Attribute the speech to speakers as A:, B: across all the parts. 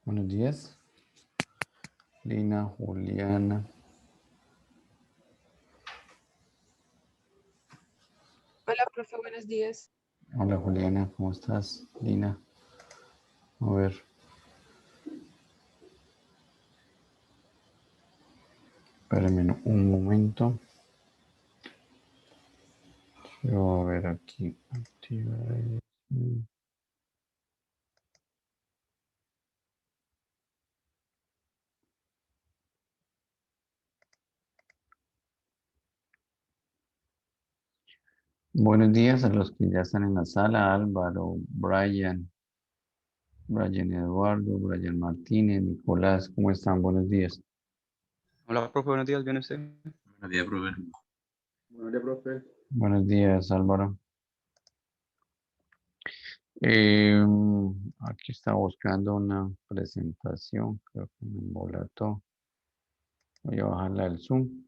A: Buenos días, Lina, Juliana.
B: Hola, profe, buenos días.
A: Hola Juliana, ¿cómo estás? Lina, a ver. Espérame un momento. Yo a ver aquí. Activar. Buenos días a los que ya están en la sala. Álvaro, Brian Eduardo, Brian Martínez, Nicolás, ¿cómo están? Buenos días.
C: Hola, profe, buenos días, ¿bien usted?
D: Buenos días, profe.
E: Buenos días, profe.
A: Buenos días, Álvaro. Aquí está buscando una presentación, creo que me embolató. Voy a bajarla del Zoom.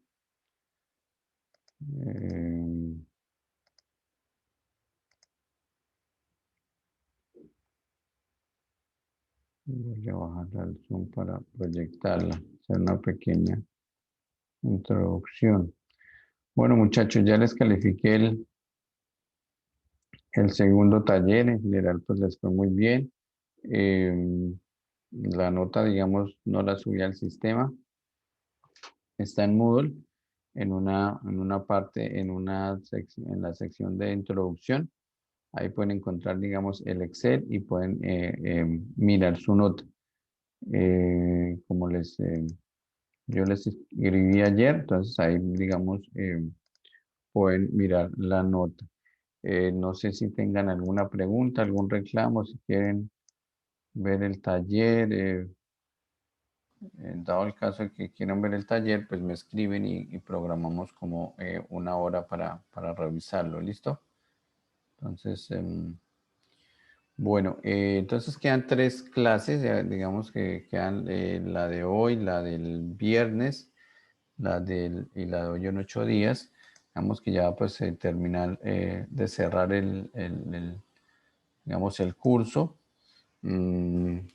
A: Voy a bajarla al Zoom para proyectarla, hacer una pequeña introducción. Bueno, muchachos, ya les califiqué el segundo taller. En general, pues les fue muy bien. La nota, digamos, no la subí al sistema. Está en Moodle, en una parte, en la sección de introducción. Ahí pueden encontrar, digamos, el Excel y pueden mirar su nota. Como yo les escribí ayer, entonces ahí, digamos, pueden mirar la nota. No sé si tengan alguna pregunta, algún reclamo, si quieren ver el taller. Dado el caso de que quieran ver el taller, pues me escriben y programamos como una hora para revisarlo. ¿Listo? Entonces, bueno, entonces quedan 3 clases, digamos que quedan la de hoy, la del viernes, y la de hoy en 8 días. Digamos que ya pues terminar de cerrar digamos, el curso.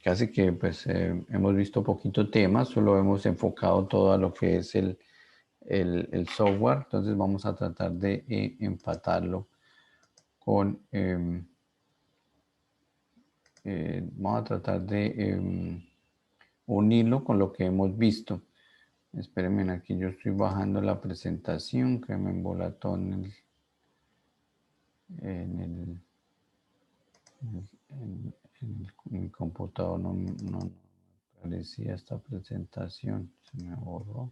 A: Casi que pues hemos visto poquito tema, solo hemos enfocado todo a lo que es el software. Entonces vamos a tratar de empatarlo con... vamos a tratar de unirlo con lo que hemos visto. Espérenme, aquí yo estoy bajando la presentación que me embolató en el computador. No aparecía esta presentación, se me borró.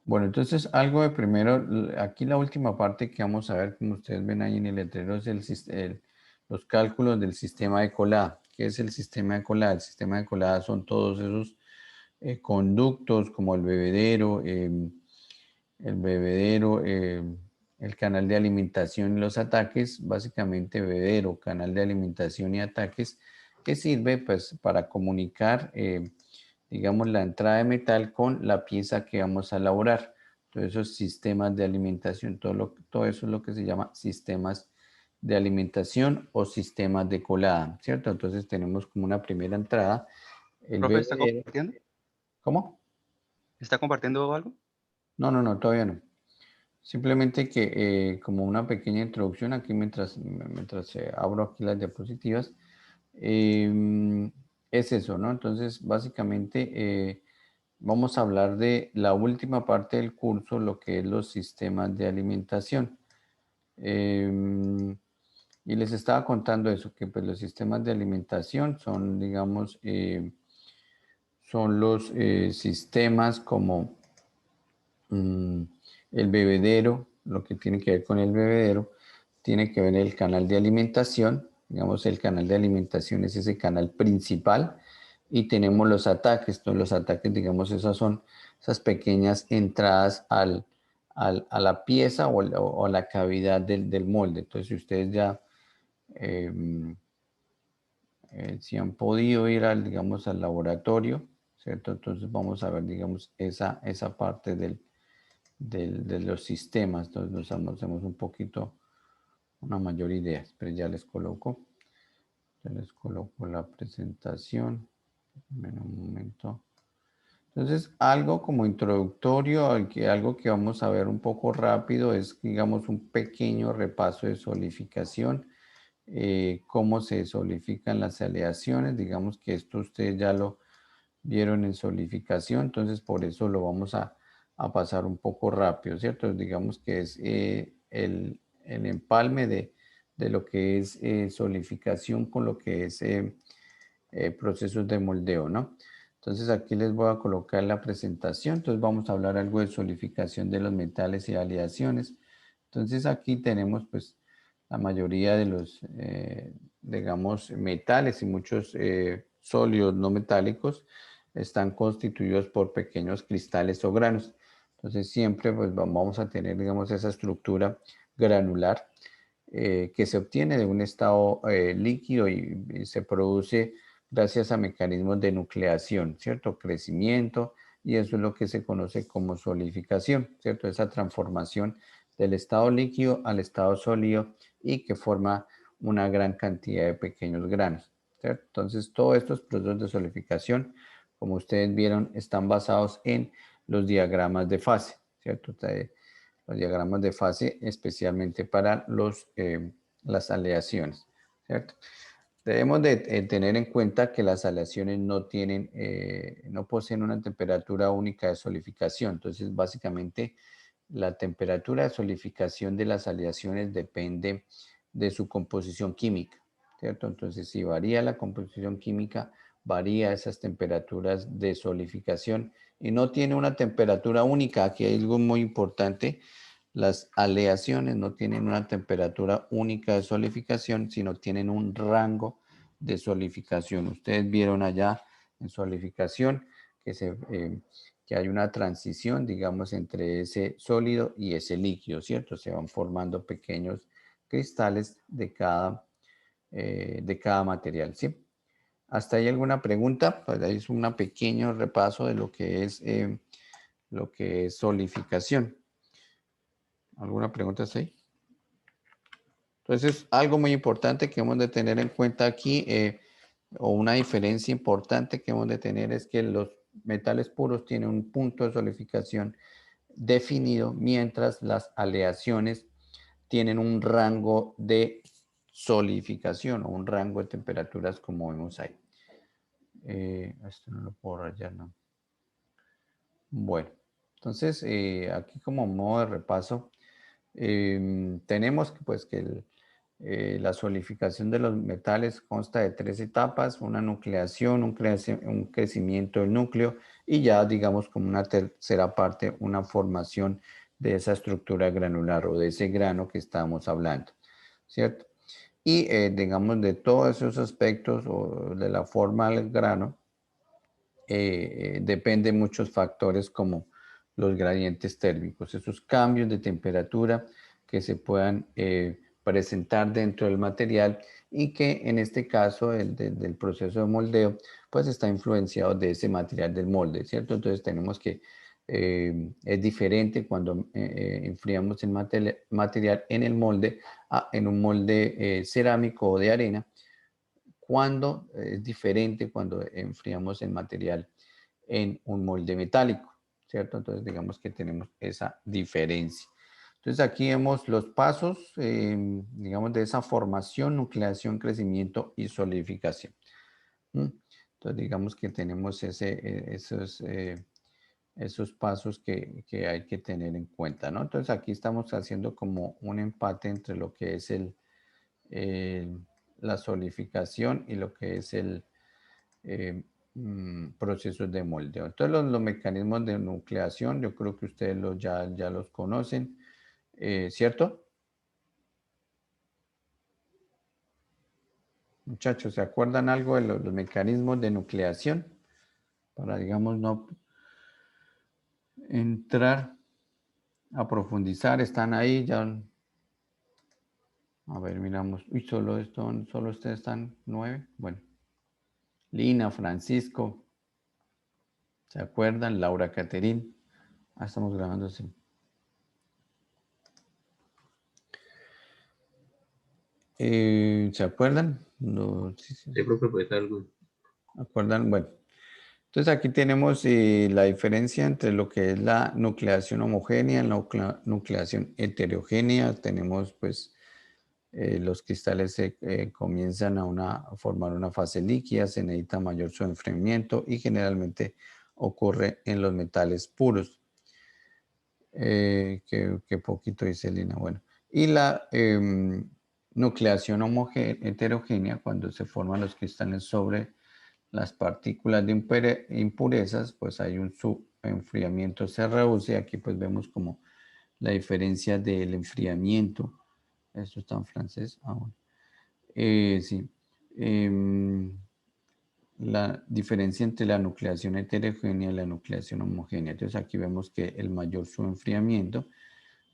A: Bueno, entonces algo de primero, aquí la última parte que vamos a ver, como ustedes ven ahí en el letrero, es los cálculos del sistema de colada. ¿Qué es el sistema de colada? El sistema de colada son todos esos conductos como el canal de alimentación y los ataques, básicamente bebedero, canal de alimentación y ataques, que sirve pues para comunicar, digamos, la entrada de metal con la pieza que vamos a elaborar. Todos esos sistemas de alimentación, todo eso es lo que se llama sistemas de alimentación o sistemas de colada, ¿cierto? Entonces tenemos como una primera entrada, el
C: Profe, ¿está
A: bebedero.
C: compartiendo?
A: ¿Cómo?
C: ¿Está compartiendo algo?
A: No, todavía no. Simplemente que como una pequeña introducción aquí mientras abro aquí las diapositivas, es eso, ¿no? Entonces, básicamente vamos a hablar de la última parte del curso, lo que es los sistemas de alimentación. Y les estaba contando eso, que pues los sistemas de alimentación son, digamos, son los sistemas como el bebedero, lo que tiene que ver con el bebedero, tiene que ver el canal de alimentación. Digamos, el canal de alimentación es ese canal principal y tenemos los ataques. Entonces, los ataques, digamos, esas son esas pequeñas entradas a la pieza o a la cavidad del molde. Entonces, si ustedes ya, si han podido ir digamos, al laboratorio, ¿cierto? Entonces vamos a ver, digamos, esa parte de los sistemas. Entonces nos hacemos un poquito una mayor idea. Pero ya les coloco la presentación. Bueno, un momento. Entonces, algo como introductorio, algo que vamos a ver un poco rápido es, digamos, un pequeño repaso de solidificación, cómo se solidifican las aleaciones. Digamos que esto ustedes ya lo vieron en solidificación, entonces por eso lo vamos a pasar un poco rápido, ¿cierto? Digamos que es el empalme de lo que es solidificación con lo que es procesos de moldeo, ¿no? Entonces aquí les voy a colocar la presentación. Entonces vamos a hablar algo de solidificación de los metales y aleaciones. Entonces aquí tenemos pues la mayoría de los, digamos, metales y muchos sólidos no metálicos están constituidos por pequeños cristales o granos. Entonces siempre pues vamos a tener, digamos, esa estructura granular que se obtiene de un estado líquido y se produce gracias a mecanismos de nucleación, ¿cierto? Crecimiento, y eso es lo que se conoce como solidificación, ¿cierto? Esa transformación del estado líquido al estado sólido y que forma una gran cantidad de pequeños granos, ¿cierto? Entonces, todos estos procesos de solidificación, como ustedes vieron, están basados en los diagramas de fase, ¿cierto? Los diagramas de fase especialmente para las aleaciones, ¿cierto? Debemos de tener en cuenta que las aleaciones no poseen una temperatura única de solidificación. Entonces, básicamente, la temperatura de solidificación de las aleaciones depende de su composición química, ¿cierto? Entonces, si varía la composición química, varía esas temperaturas de solidificación y no tiene una temperatura única. Aquí hay algo muy importante. Las aleaciones no tienen una temperatura única de solidificación, sino tienen un rango de solidificación. Ustedes vieron allá en solidificación que hay una transición, digamos, entre ese sólido y ese líquido, ¿cierto? Se van formando pequeños cristales de cada material, ¿sí? ¿Hasta ahí alguna pregunta? Pues ahí es un pequeño repaso de lo que es solidificación. ¿Alguna pregunta hasta ahí? Entonces, algo muy importante que hemos de tener en cuenta aquí, o una diferencia importante que hemos de tener es que los metales puros tienen un punto de solidificación definido, mientras las aleaciones tienen un rango de solidificación o un rango de temperaturas como vemos ahí. Esto no lo puedo rayar, ¿no? Bueno, entonces aquí como modo de repaso, tenemos que, pues, la solidificación de los metales consta de 3 etapas: una nucleación, un crecimiento del núcleo y ya, digamos, como una tercera parte, una formación de esa estructura granular o de ese grano que estábamos hablando, ¿cierto? Y digamos, de todos esos aspectos o de la forma del grano, dependen muchos factores como los gradientes térmicos, esos cambios de temperatura que se puedan presentar dentro del material y que en este caso del proceso de moldeo pues está influenciado de ese material del molde, ¿cierto? Entonces tenemos que es diferente cuando enfriamos el material en el molde en un molde cerámico o de arena, cuando es diferente cuando enfriamos el material en un molde metálico, ¿cierto? Entonces digamos que tenemos esa diferencia. Entonces aquí vemos los pasos, digamos, de esa formación, nucleación, crecimiento y solidificación. Entonces digamos que tenemos esos pasos que hay que tener en cuenta, ¿no? Entonces aquí estamos haciendo como un empate entre lo que es la solidificación y lo que es procesos de moldeo. Entonces los mecanismos de nucleación, yo creo que ustedes ya los conocen, ¿cierto? Muchachos, ¿se acuerdan algo de los mecanismos de nucleación? Para, digamos, no entrar a profundizar, están ahí, ya. A ver, miramos. Uy, solo ustedes están 9. Bueno. Lina, Francisco, ¿se acuerdan? Laura Caterín. Ah, estamos grabando así. ¿Se acuerdan? No, sí,
E: Sí, profe, pues algo.
A: ¿acuerdan? Bueno, Entonces aquí tenemos la diferencia entre lo que es la nucleación homogénea, la nucleación heterogénea. Tenemos pues los cristales comienzan a formar una fase líquida, se necesita mayor su enfriamiento y generalmente ocurre en los metales puros. Que poquito dice Lina. Bueno, y la nucleación heterogénea, cuando se forman los cristales sobre las partículas de impurezas, pues hay un subenfriamiento, se reduce. Aquí pues vemos como la diferencia del enfriamiento. Esto está en francés. Ah, bueno. Sí. La diferencia entre la nucleación heterogénea y la nucleación homogénea. Entonces aquí vemos que el mayor subenfriamiento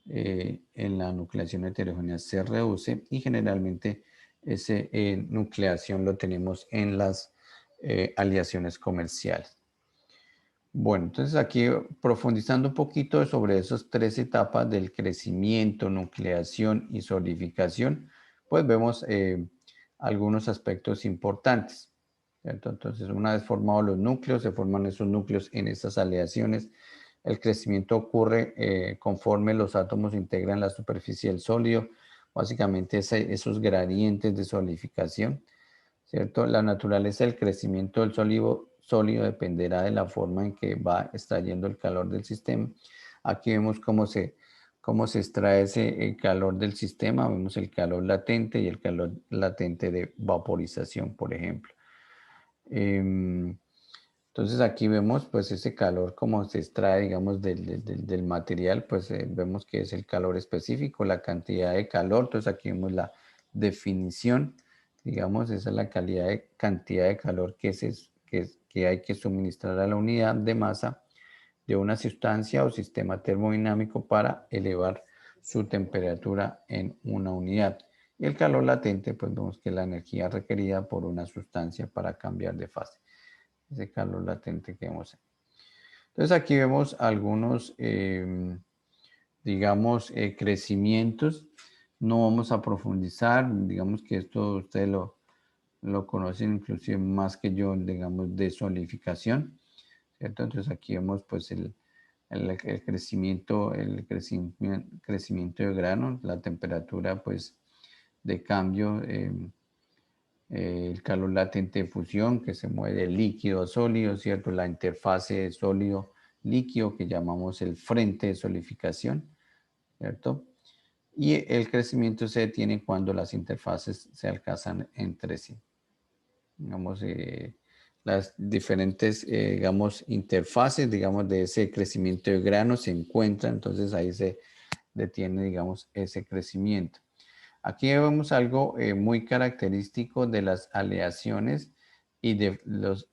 A: en la nucleación heterogénea se reduce y generalmente ese nucleación lo tenemos en las aleaciones comerciales. Bueno, entonces aquí profundizando un poquito sobre esas tres etapas del crecimiento, nucleación y solidificación, pues vemos algunos aspectos importantes, ¿cierto? Entonces, una vez formados los núcleos, se forman esos núcleos en estas aleaciones. El crecimiento ocurre conforme los átomos integran la superficie del sólido, básicamente esos gradientes de solidificación, ¿cierto? La naturaleza del crecimiento del sólido dependerá de la forma en que va extrayendo el calor del sistema. Aquí vemos cómo se extrae ese calor del sistema. Vemos el calor latente y el calor latente de vaporización, por ejemplo. Entonces aquí vemos pues ese calor como se extrae, digamos, del material, pues vemos que es el calor específico, la cantidad de calor. Entonces aquí vemos la definición, digamos, esa es la cantidad de calor que hay que suministrar a la unidad de masa de una sustancia o sistema termodinámico para elevar su temperatura en una unidad. Y el calor latente, pues vemos que es la energía requerida por una sustancia para cambiar de fase. Ese calor latente que vemos. Entonces aquí vemos algunos, digamos, crecimientos. No vamos a profundizar, digamos que esto ustedes lo conocen inclusive más que yo, digamos, de solidificación, ¿cierto? Entonces aquí vemos pues el crecimiento de grano, la temperatura pues de cambio, el calor latente de fusión que se mueve de líquido a sólido, ¿cierto? La interfase de sólido-líquido que llamamos el frente de solidificación, ¿cierto? Y el crecimiento se detiene cuando las interfaces se alcanzan entre sí. Digamos, las diferentes, digamos, interfaces, digamos, de ese crecimiento de grano se encuentran, entonces ahí se detiene, digamos, ese crecimiento. Aquí vemos algo muy característico de las aleaciones y de los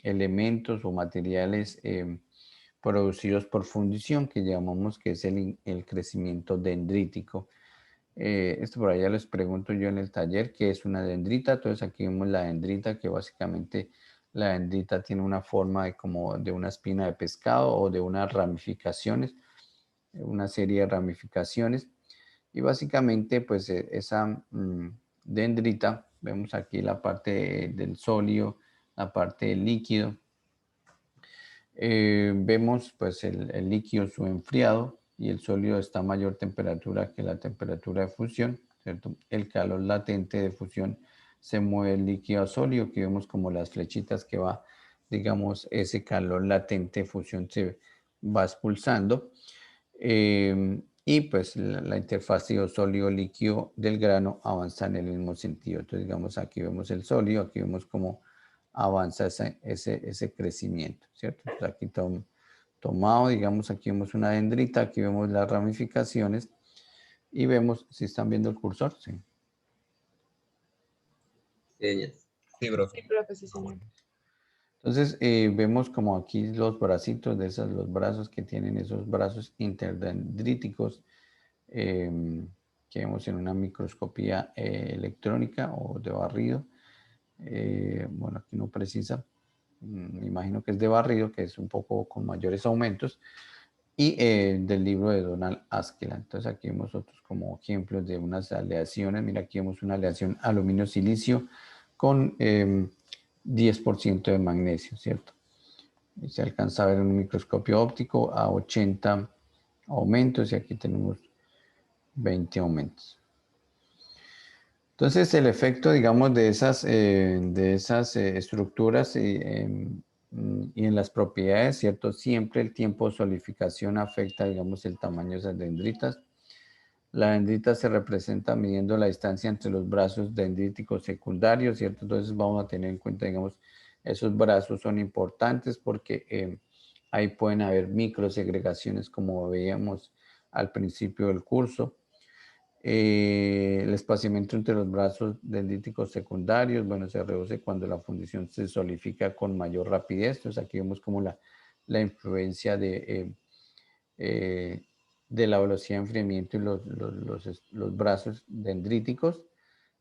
A: elementos o materiales producidos por fundición, que llamamos que es el crecimiento dendrítico. Esto por allá les pregunto yo en el taller qué es una dendrita. Entonces aquí vemos la dendrita, que básicamente la dendrita tiene una forma de como de una espina de pescado o de unas ramificaciones, una serie de ramificaciones. Y básicamente, pues esa dendrita, vemos aquí la parte del sólido, la parte del líquido. Vemos pues el líquido subenfriado y el sólido está a mayor temperatura que la temperatura de fusión, ¿cierto? El calor latente de fusión se mueve el líquido a sólido, que vemos como las flechitas que va, digamos, ese calor latente de fusión se va expulsando. Y pues la interfaz sólido-líquido del grano avanza en el mismo sentido. Entonces, digamos, aquí vemos el sólido, aquí vemos cómo avanza ese crecimiento, ¿cierto? Entonces, aquí tomado, digamos, aquí vemos una dendrita, aquí vemos las ramificaciones y vemos, si están viendo el cursor, sí.
D: Sí, profe.
B: Sí, profe, sí, señor.
A: Entonces, vemos como aquí los bracitos de esos, los brazos que tienen esos brazos interdendríticos que vemos en una microscopía electrónica o de barrido. Bueno, aquí no precisa. Me imagino que es de barrido, que es un poco con mayores aumentos. Y del libro de Donald Askeland. Entonces aquí vemos otros como ejemplos de unas aleaciones. Mira, aquí vemos una aleación aluminio-silicio con 10% de magnesio, ¿cierto? Y se alcanza a ver en un microscopio óptico a 80 aumentos y aquí tenemos 20 aumentos. Entonces el efecto, digamos, de esas estructuras y en las propiedades, ¿cierto? Siempre el tiempo de solidificación afecta, digamos, el tamaño de esas dendritas. La dendrita se representa midiendo la distancia entre los brazos dendríticos secundarios, ¿cierto? Entonces vamos a tener en cuenta, digamos, esos brazos son importantes porque ahí pueden haber microsegregaciones como veíamos al principio del curso. El espaciamiento entre los brazos dendríticos secundarios, bueno, se reduce cuando la fundición se solidifica con mayor rapidez. Entonces aquí vemos como la influencia de la velocidad de enfriamiento y los brazos dendríticos.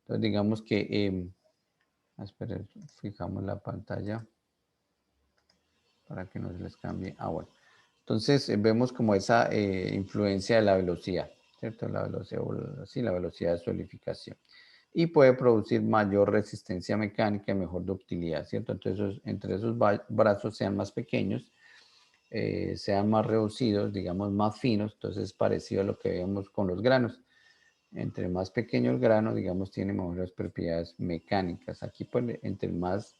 A: Entonces digamos que, espera, fijamos la pantalla para que no se les cambie. Bueno. Entonces vemos como esa influencia de la velocidad, ¿cierto? La velocidad, sí, la velocidad de solidificación. Y puede producir mayor resistencia mecánica y mejor ductilidad, ¿cierto? Entonces, entre esos brazos sean más pequeños, sean más reducidos, digamos más finos, entonces es parecido a lo que vemos con los granos. Entre más pequeño el grano, digamos, tiene mejores propiedades mecánicas. Aquí, pues, entre más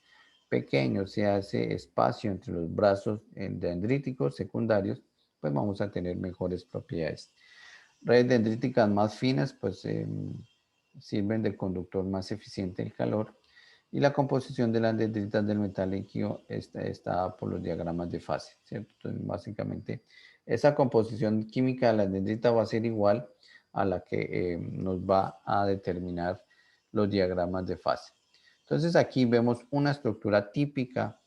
A: pequeño se hace espacio entre los brazos dendríticos secundarios, pues vamos a tener mejores propiedades. Redes dendríticas más finas, pues sirven de conductor más eficiente del calor. Y la composición de las dendritas del metal líquido está por los diagramas de fase, ¿cierto? Entonces, básicamente, esa composición química de las dendritas va a ser igual a la que nos va a determinar los diagramas de fase. Entonces, aquí vemos una estructura típica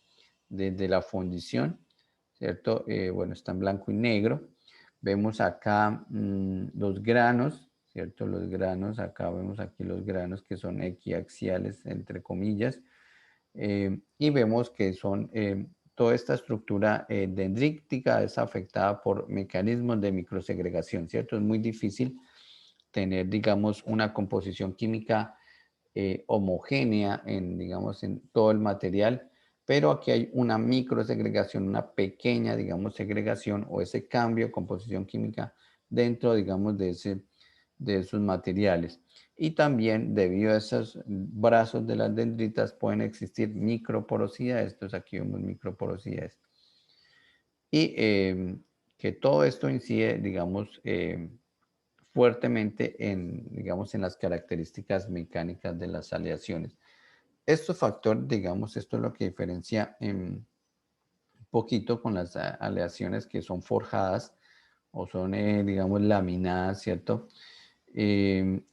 A: de la fundición, ¿cierto? Bueno, está en blanco y negro. Vemos acá los granos, ¿cierto? Los granos, acá vemos aquí los granos que son equiaxiales, entre comillas, y vemos que son, toda esta estructura dendrítica es afectada por mecanismos de microsegregación, ¿cierto? Es muy difícil tener, digamos, una composición química homogénea digamos, en todo el material, pero aquí hay una microsegregación, una pequeña, digamos, segregación o ese cambio de composición química dentro, digamos, de esos materiales. Y también debido a esos brazos de las dendritas pueden existir microporosidades. Entonces aquí vemos microporosidades. Y que todo esto incide, digamos, fuertemente digamos, en las características mecánicas de las aleaciones. Estos factores, digamos, esto es lo que diferencia un poquito con las aleaciones que son forjadas o son, digamos, laminadas, ¿cierto?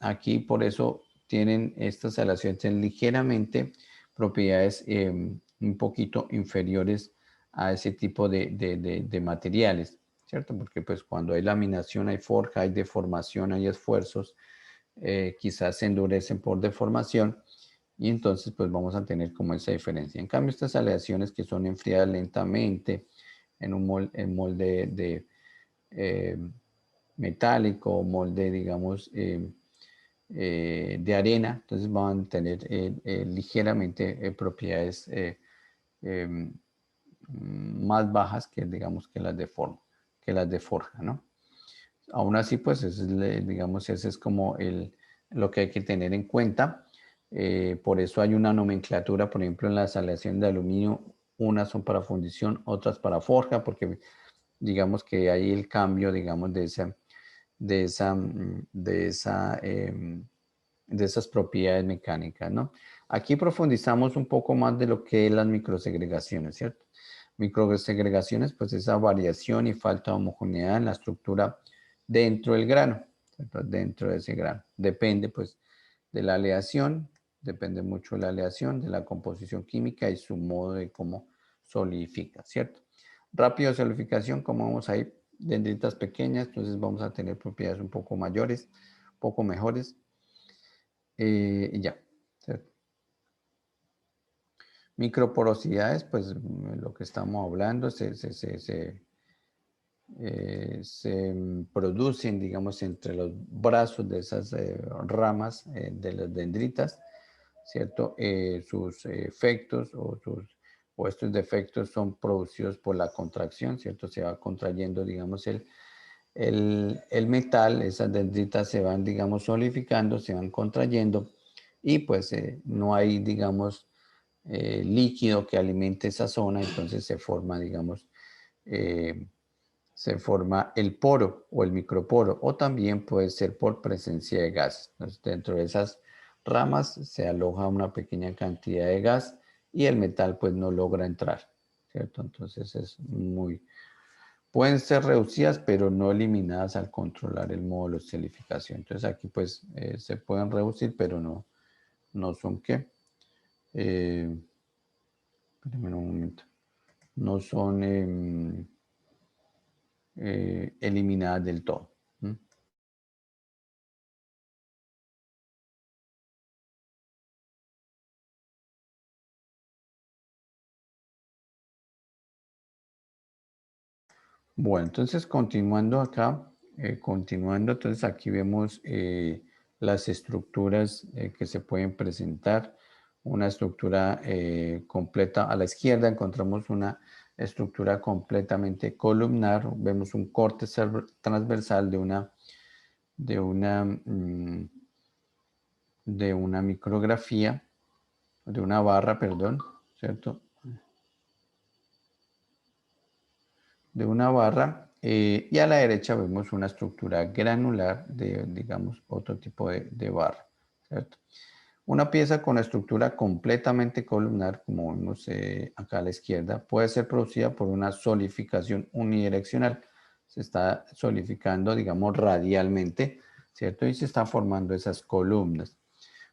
A: Aquí por eso tienen estas aleaciones ligeramente propiedades un poquito inferiores a ese tipo de materiales, ¿cierto? Porque pues cuando hay laminación, hay forja, hay deformación, hay esfuerzos, quizás se endurecen por deformación y entonces pues vamos a tener como esa diferencia. En cambio, estas aleaciones que son enfriadas lentamente en un molde metálico, molde, digamos, de arena, entonces van a tener ligeramente propiedades más bajas que, digamos, que las de forja, ¿no? Aún así, pues, digamos, ese es como lo que hay que tener en cuenta. Por eso hay una nomenclatura, por ejemplo, en las aleaciones de aluminio, unas son para fundición, otras para forja, porque digamos que hay el cambio, digamos, de esas propiedades mecánicas, ¿no? Aquí profundizamos un poco más de lo que es las microsegregaciones, ¿cierto? Microsegregaciones, pues esa variación y falta de homogeneidad en la estructura dentro del grano, ¿cierto? Dentro de ese grano. Depende, pues, de la aleación, depende mucho de la aleación, de la composición química y su modo de cómo solidifica, ¿cierto? Rápido de solidificación, como vemos ahí, dendritas pequeñas, entonces vamos a tener propiedades un poco mayores, un poco mejores. Y ya, ¿cierto? Microporosidades, pues lo que estamos hablando, se producen, digamos, entre los brazos de esas ramas de las dendritas, ¿cierto? Sus efectos o o estos defectos son producidos por la contracción, ¿cierto? Se va contrayendo, digamos, el metal, esas dendritas se van, digamos, solidificando, se van contrayendo y pues no hay, digamos, líquido que alimente esa zona, entonces se forma, digamos, se forma el poro o el microporo, o también puede ser por presencia de gas. Entonces, dentro de esas ramas se aloja una pequeña cantidad de gas y el metal pues no logra entrar, ¿cierto? Entonces pueden ser reducidas, pero no eliminadas al controlar el módulo de solidificación. Entonces aquí pues se pueden reducir, pero no son ¿qué? Espérame un momento. No son eliminadas del todo. ¿Mm? Bueno, entonces continuando acá, entonces aquí vemos las estructuras que se pueden presentar. Una estructura completa. A la izquierda encontramos una estructura completamente columnar. Vemos un corte transversal de una micrografía, de una barra, perdón, ¿cierto? De una barra y a la derecha vemos una estructura granular de, digamos, otro tipo de barra, ¿cierto? Una pieza con estructura completamente columnar, como vemos acá a la izquierda, puede ser producida por una solidificación unidireccional. Se está solidificando, digamos, radialmente, ¿cierto? Y se están formando esas columnas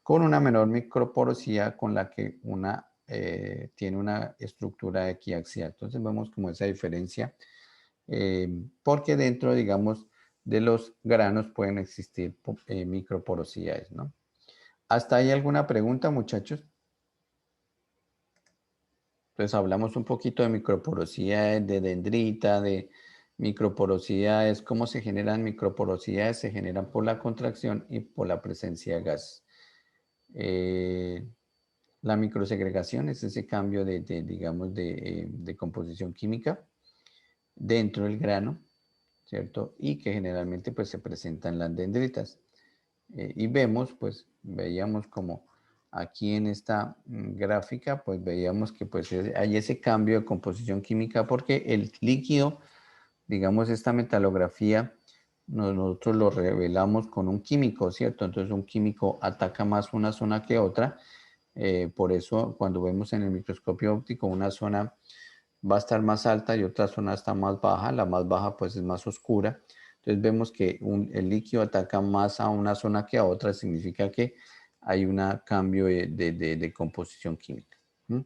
A: con una menor microporosidad con la que tiene una estructura equiaxial. Entonces vemos como esa diferencia porque dentro, digamos, de los granos pueden existir microporosidades, ¿no? ¿Hasta ahí alguna pregunta, muchachos? Entonces hablamos un poquito de microporosidades, de dendrita, de microporosidades. ¿Cómo se generan microporosidades? Se generan por la contracción y por la presencia de gas. La microsegregación es ese cambio digamos, de composición química dentro del grano, ¿cierto? Y que generalmente pues se presentan las dendritas. Y vemos, pues veíamos como aquí en esta gráfica, pues veíamos que pues hay ese cambio de composición química porque el líquido, digamos esta metalografía, nosotros lo revelamos con un químico, ¿cierto? Entonces un químico ataca más una zona que otra. Por eso cuando vemos en el microscopio óptico una zona va a estar más alta y otra zona está más baja, la más baja pues es más oscura. Entonces vemos que el líquido ataca más a una zona que a otra, significa que hay un cambio de composición química. ¿Mm?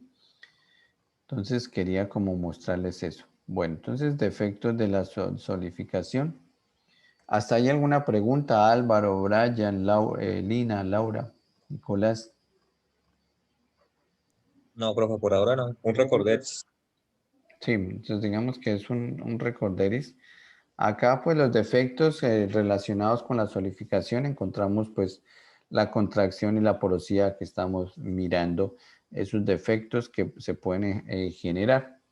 A: Entonces quería como mostrarles eso. Bueno, entonces defectos de la solidificación. ¿Hasta ahí alguna pregunta, Álvaro, Brian, Lina, Laura, Nicolás?
D: No, profe, por ahora no. Un recorderis.
A: Sí, entonces digamos que es un recorderis. Acá pues los defectos relacionados con la solidificación encontramos pues la contracción y la porosidad que estamos mirando, esos defectos que se pueden generar.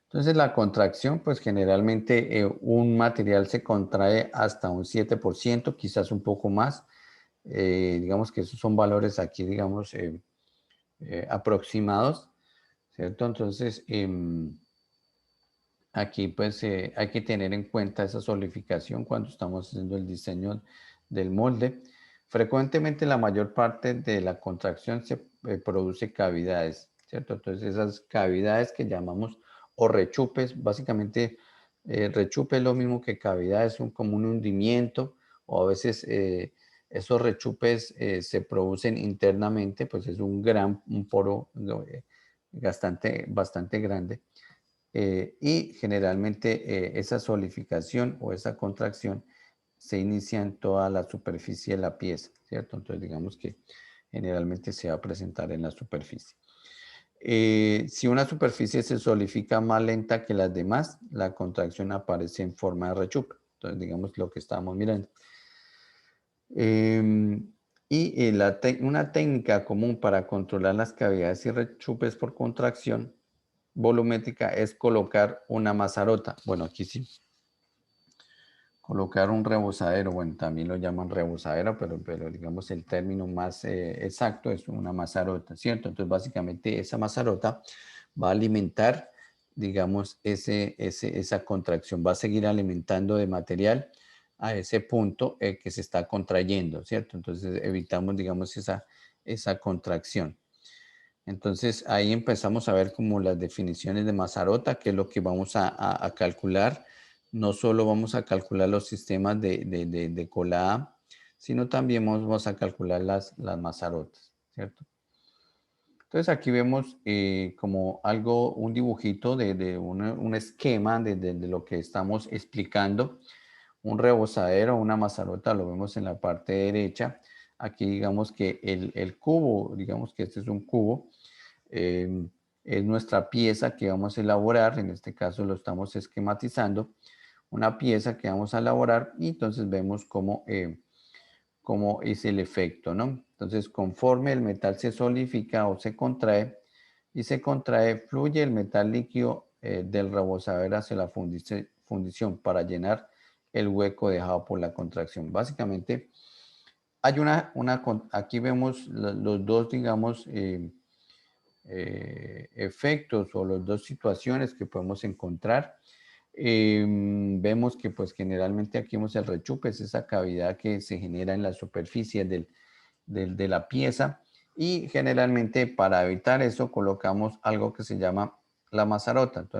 A: Entonces la contracción pues generalmente un material se contrae hasta un 7%, quizás un poco más. Digamos que esos son valores aquí digamos aproximados, ¿cierto? Entonces aquí pues hay que tener en cuenta esa solidificación cuando estamos haciendo el diseño del molde. Frecuentemente la mayor parte de la contracción se produce cavidades, ¿cierto? Entonces esas cavidades que llamamos o rechupes, básicamente rechupe es lo mismo que cavidad, es como un hundimiento o a veces esos rechupes se producen internamente, pues es un poro bastante grande. Y generalmente esa solidificación o esa contracción se inicia en toda la superficie de la pieza, ¿cierto? Entonces digamos que generalmente se va a presentar en la superficie. Si una superficie se solidifica más lenta que las demás, la contracción aparece en forma de rechupe. Entonces digamos lo que estamos mirando. Y una técnica común para controlar las cavidades y rechupes por contracción volumétrica es colocar una mazarota. Bueno, aquí sí. Colocar un rebosadero, bueno, también lo llaman rebosadero, pero digamos el término más exacto es una mazarota, ¿cierto? Entonces, básicamente esa mazarota va a alimentar, digamos, esa contracción, va a seguir alimentando de material a ese punto que se está contrayendo, ¿cierto? Entonces, evitamos, digamos, esa contracción. Entonces, ahí empezamos a ver como las definiciones de mazarota, que es lo que vamos a calcular. No solo vamos a calcular los sistemas de colada, sino también vamos a calcular las mazarotas, ¿cierto? Entonces, aquí vemos como algo, un dibujito de un esquema de lo que estamos explicando. Un rebosadero, una mazarota, lo vemos en la parte derecha. Aquí digamos que el cubo, digamos que este es un cubo, es nuestra pieza que vamos a elaborar, en este caso lo estamos esquematizando, una pieza que vamos a elaborar y entonces vemos cómo es el efecto, ¿no? Entonces, conforme el metal se solidifica o se contrae y se contrae, fluye el metal líquido del rebosadero hacia la fundición para llenar el hueco dejado por la contracción. Básicamente, hay aquí vemos los dos, digamos, efectos o las dos situaciones que podemos encontrar. Vemos que pues generalmente aquí vemos el rechupe, es esa cavidad que se genera en la superficie de la pieza y generalmente para evitar eso colocamos algo que se llama la mazarota. Entonces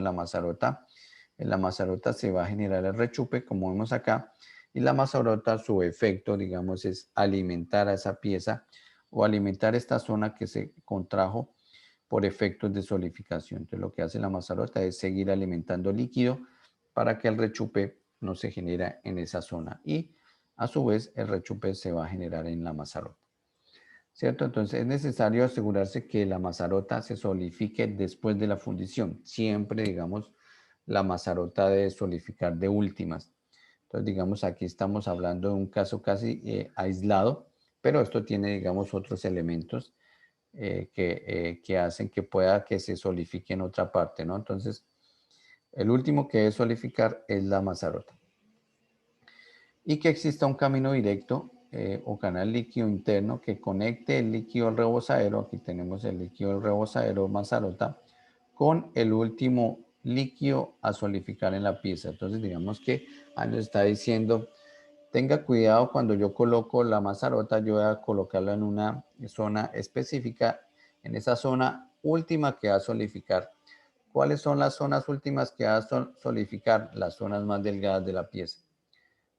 A: en la mazarota se va a generar el rechupe como vemos acá y la mazarota su efecto digamos es alimentar a esa pieza o alimentar esta zona que se contrajo por efectos de solidificación. Entonces lo que hace la mazarota es seguir alimentando líquido para que el rechupe no se genere en esa zona y a su vez el rechupe se va a generar en la mazarota. ¿Cierto? Entonces es necesario asegurarse que la mazarota se solidifique después de la fundición. Siempre, digamos, la mazarota debe solidificar de últimas. Entonces, digamos, aquí estamos hablando de un caso casi aislado, pero esto tiene, digamos, otros elementos que hacen que pueda que se solidifique en otra parte, ¿no? Entonces, el último que debe solidificar es la mazarota. Y que exista un camino directo o canal líquido interno que conecte el líquido al rebosadero, aquí tenemos el líquido del rebosadero mazarota, con el último líquido a solidificar en la pieza. Entonces, digamos que nos está diciendo, tenga cuidado cuando yo coloco la mazarota, yo voy a colocarla en una zona específica, en esa zona última que va a solidificar. ¿Cuáles son las zonas últimas que va a solidificar? Las zonas más delgadas de la pieza.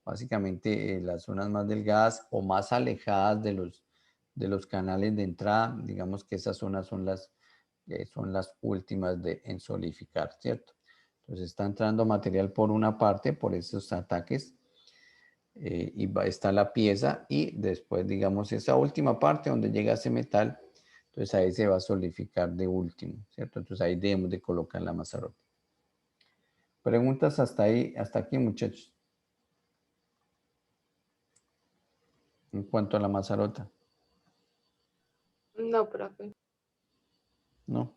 A: Básicamente las zonas más delgadas o más alejadas de los canales de entrada, digamos que esas zonas son las últimas en solidificar, ¿cierto? Entonces está entrando material por una parte, por esos ataques, y está la pieza y después digamos esa última parte donde llega ese metal, entonces ahí se va a solidificar de último, ¿cierto? Entonces ahí debemos de colocar la mazarota. Preguntas hasta ahí, hasta aquí, muchachos. En cuanto a la mazarota.
B: No, profe.
A: No.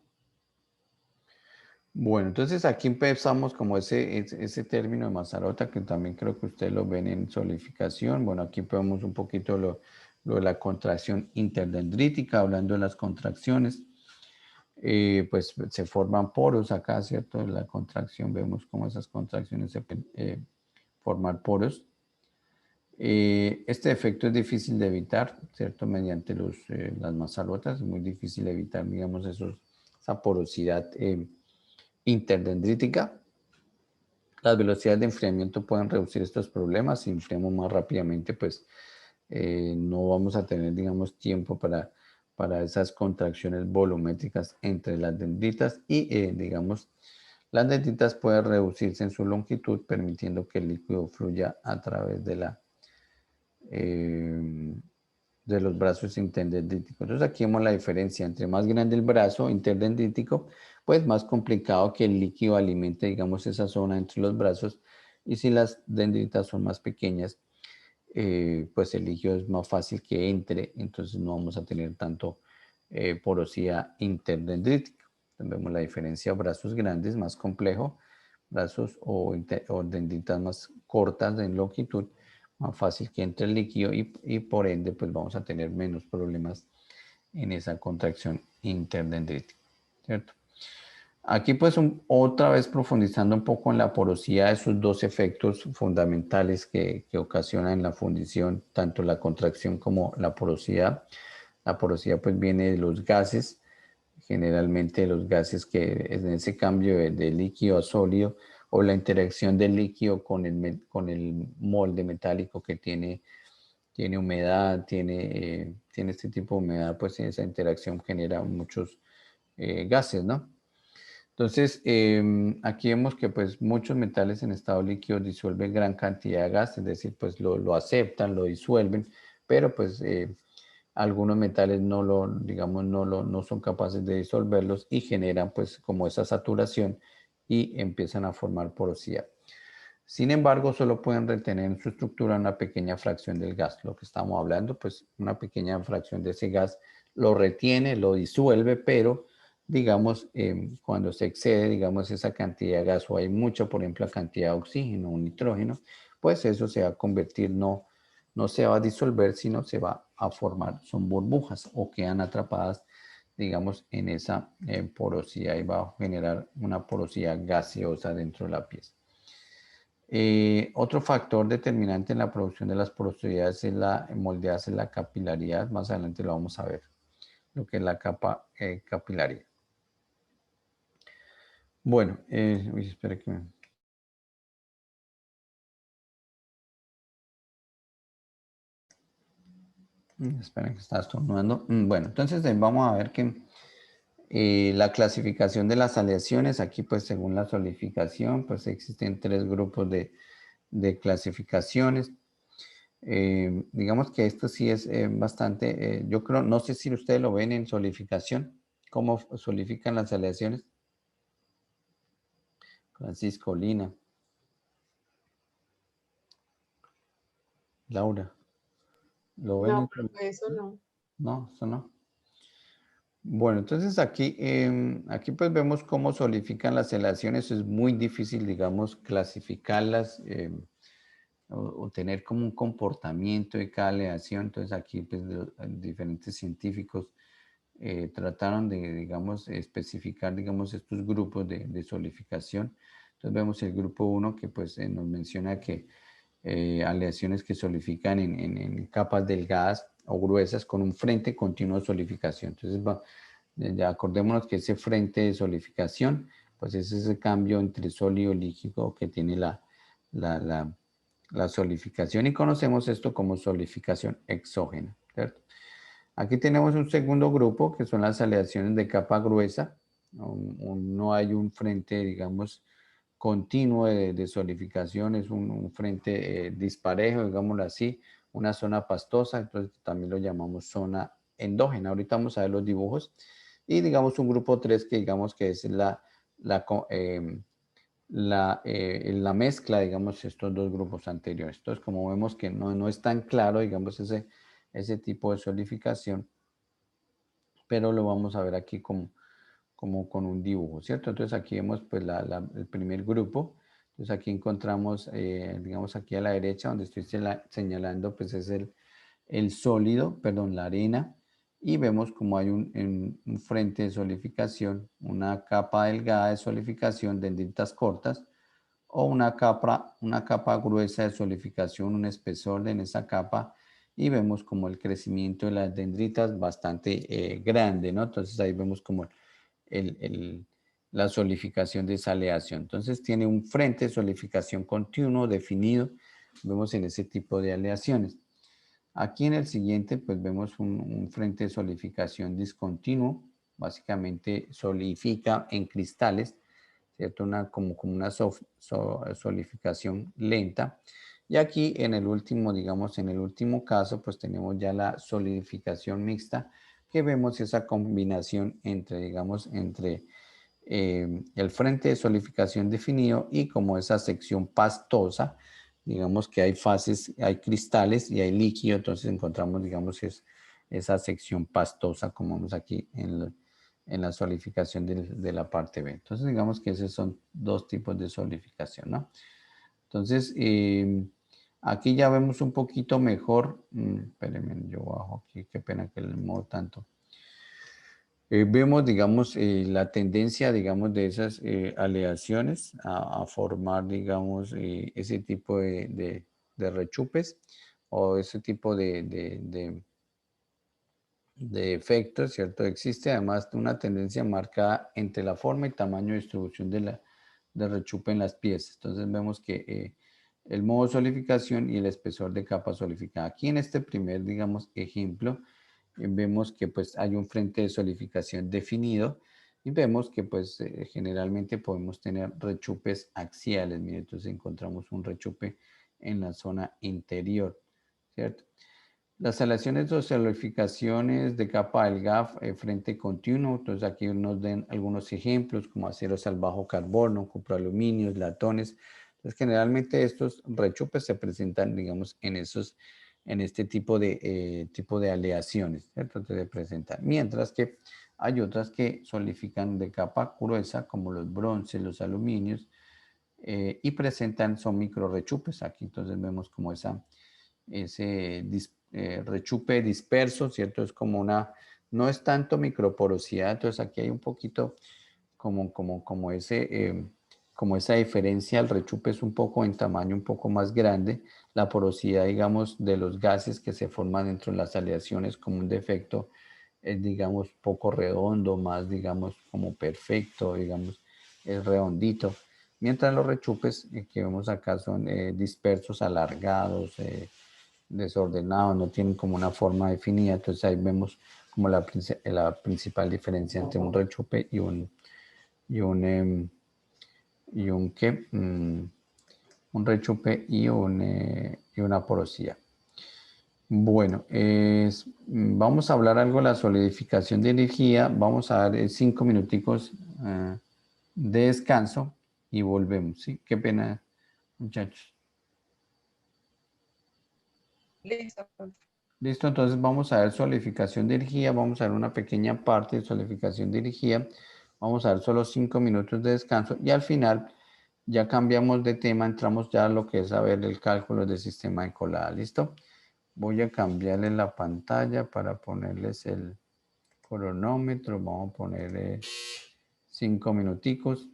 A: Bueno, entonces aquí empezamos como ese término de mazarota que también creo que ustedes lo ven en solidificación. Bueno, aquí vemos un poquito lo de la contracción interdendrítica, hablando de las contracciones. Pues se forman poros acá, ¿cierto? En la contracción vemos cómo esas contracciones se pueden formar poros. Este efecto es difícil de evitar, ¿cierto? Mediante las mazarotas, es muy difícil evitar, digamos, esa porosidad interdendrítica. Las velocidades de enfriamiento pueden reducir estos problemas. Si enfriamos más rápidamente, pues no vamos a tener, digamos, tiempo para esas contracciones volumétricas entre las dendritas y, digamos, las dendritas pueden reducirse en su longitud, permitiendo que el líquido fluya a través de los brazos interdendríticos. Entonces aquí vemos la diferencia. Entre más grande el brazo interdendrítico, pues más complicado que el líquido alimente, digamos, esa zona entre los brazos. Y si las dendritas son más pequeñas, pues el líquido es más fácil que entre, entonces no vamos a tener tanto porosidad interdendrítica. Entonces vemos la diferencia, brazos grandes, más complejo, brazos o dendritas más cortas en longitud, más fácil que entre el líquido y por ende pues vamos a tener menos problemas en esa contracción interdendrítica, ¿cierto? Aquí pues otra vez profundizando un poco en la porosidad, de esos dos efectos fundamentales que ocasionan en la fundición, tanto la contracción como la porosidad. La porosidad pues viene de los gases, generalmente los gases que en ese cambio de líquido a sólido o la interacción del líquido con el molde metálico que tiene humedad, tiene este tipo de humedad, pues esa interacción genera muchos gases, ¿no? Entonces, aquí vemos que pues muchos metales en estado líquido disuelven gran cantidad de gas, es decir, pues lo aceptan, lo disuelven, pero pues algunos metales digamos, no son capaces de disolverlos y generan pues como esa saturación y empiezan a formar porosidad. Sin embargo, solo pueden retener en su estructura una pequeña fracción del gas. Lo que estamos hablando, pues una pequeña fracción de ese gas lo retiene, lo disuelve, pero digamos, cuando se excede, digamos, esa cantidad de gas o hay mucha, por ejemplo, la cantidad de oxígeno o nitrógeno, pues eso se va a convertir, no se va a disolver, sino se va a formar, son burbujas o quedan atrapadas, digamos, en esa porosidad y va a generar una porosidad gaseosa dentro de la pieza. Otro factor determinante en la producción de las porosidades es la moldearse, la capilaridad. Más adelante lo vamos a ver, lo que es la capa capilaridad. Bueno, espera que esperen que está estornudando. Bueno, entonces vamos a ver que la clasificación de las aleaciones, aquí pues según la solidificación, pues existen 3 grupos de clasificaciones. Digamos que esto sí es bastante, yo creo, no sé si ustedes lo ven en solidificación, cómo solidifican las aleaciones. Francisco, Lina, Laura, ¿lo ven
B: No,
A: en
B: profe, eso no.
A: No, eso no. Bueno, entonces aquí, aquí pues vemos cómo solidifican las aleaciones. Es muy difícil, digamos, clasificarlas o tener como un comportamiento de cada aleación. Entonces aquí pues diferentes científicos trataron de, digamos, especificar, digamos, estos grupos de solidificación. Entonces vemos el grupo 1 que pues nos menciona que aleaciones que solidifican en capas delgadas o gruesas con un frente continuo de solidificación. Entonces, ya acordémonos que ese frente de solidificación, pues es ese cambio entre sólido y líquido que tiene la solidificación y conocemos esto como solidificación exógena, ¿cierto? Aquí tenemos un segundo grupo que son las aleaciones de capa gruesa. No hay un frente, digamos, continuo de solidificación, es un frente disparejo, digámoslo así, una zona pastosa, entonces también lo llamamos zona endógena. Ahorita vamos a ver los dibujos. Y digamos un grupo 3 que digamos que es la mezcla, digamos, estos dos grupos anteriores. Entonces, como vemos que no es tan claro, digamos, ese tipo de solidificación, pero lo vamos a ver aquí como con un dibujo, ¿cierto? Entonces aquí vemos pues el primer grupo. Entonces aquí encontramos, digamos aquí a la derecha donde estoy señalando, pues es el sólido, perdón, la arena. Y vemos como hay un frente de solidificación, una capa delgada de solidificación, dendritas cortas, o una capa gruesa de solidificación, un espesor en esa capa, y vemos como el crecimiento de las dendritas bastante grande, ¿no? Entonces ahí vemos como la solidificación de esa aleación. Entonces tiene un frente de solidificación continuo definido, vemos en ese tipo de aleaciones. Aquí en el siguiente pues vemos un frente de solidificación discontinuo, básicamente solidifica en cristales, ¿cierto? Como una solidificación lenta. Y aquí en el último, digamos, en el último caso, pues tenemos ya la solidificación mixta, que vemos esa combinación entre, digamos, entre el frente de solidificación definido y como esa sección pastosa, digamos que hay fases, hay cristales y hay líquido, entonces encontramos, digamos, esa sección pastosa, como vemos aquí en la solidificación de la parte B. Entonces, digamos que esos son dos tipos de solidificación, ¿no? Entonces, aquí ya vemos un poquito mejor. Espérenme, yo bajo aquí, qué pena que le muevo tanto. Vemos, digamos, la tendencia, digamos, de esas aleaciones a formar, digamos, ese tipo de rechupes o ese tipo de efectos, ¿cierto? Existe además una tendencia marcada entre la forma y tamaño de distribución de rechupe en las piezas. Entonces vemos que el modo de solidificación y el espesor de capa solidificada. Aquí en este primer, digamos, ejemplo, vemos que pues hay un frente de solidificación definido y vemos que pues generalmente podemos tener rechupes axiales. Miren, entonces encontramos un rechupe en la zona interior, ¿cierto? Las aleaciones o solidificaciones de capa del GAF frente continuo, entonces aquí nos den algunos ejemplos como aceros al bajo carbono, cuproaluminios, latones. Entonces generalmente estos rechupes se presentan, digamos, en este tipo de aleaciones, ¿cierto? Entonces se presentan. Mientras que hay otras que solidifican de capa gruesa como los bronces, los aluminios y presentan, son micro rechupes. Aquí entonces vemos como ese rechupe disperso, ¿cierto? Es como no es tanto microporosidad, entonces aquí hay un poquito como esa diferencia, el rechupe es un poco en tamaño un poco más grande, la porosidad, digamos, de los gases que se forman dentro de las aleaciones como un defecto es, digamos, poco redondo, más, digamos, como perfecto, digamos, es redondito. Mientras los rechupes que vemos acá son dispersos, alargados, desordenados, no tienen como una forma definida. Entonces ahí vemos como la principal diferencia entre un rechupe un rechupe y una porosidad. Bueno, vamos a hablar algo de la solidificación de energía. Vamos a dar 5 minuticos de descanso y volvemos. ¿Sí? Qué pena, muchachos.
B: Listo, profe.
A: Listo, entonces vamos a ver solidificación de energía. Vamos a ver una pequeña parte de solidificación de energía. Vamos a ver solo 5 minutos de descanso y al final ya cambiamos de tema, entramos ya a lo que es a ver el cálculo del sistema de colada. ¿Listo? Voy a cambiarle la pantalla para ponerles el cronómetro. Vamos a poner 5 minuticos.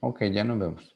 A: Ok, ya nos vemos.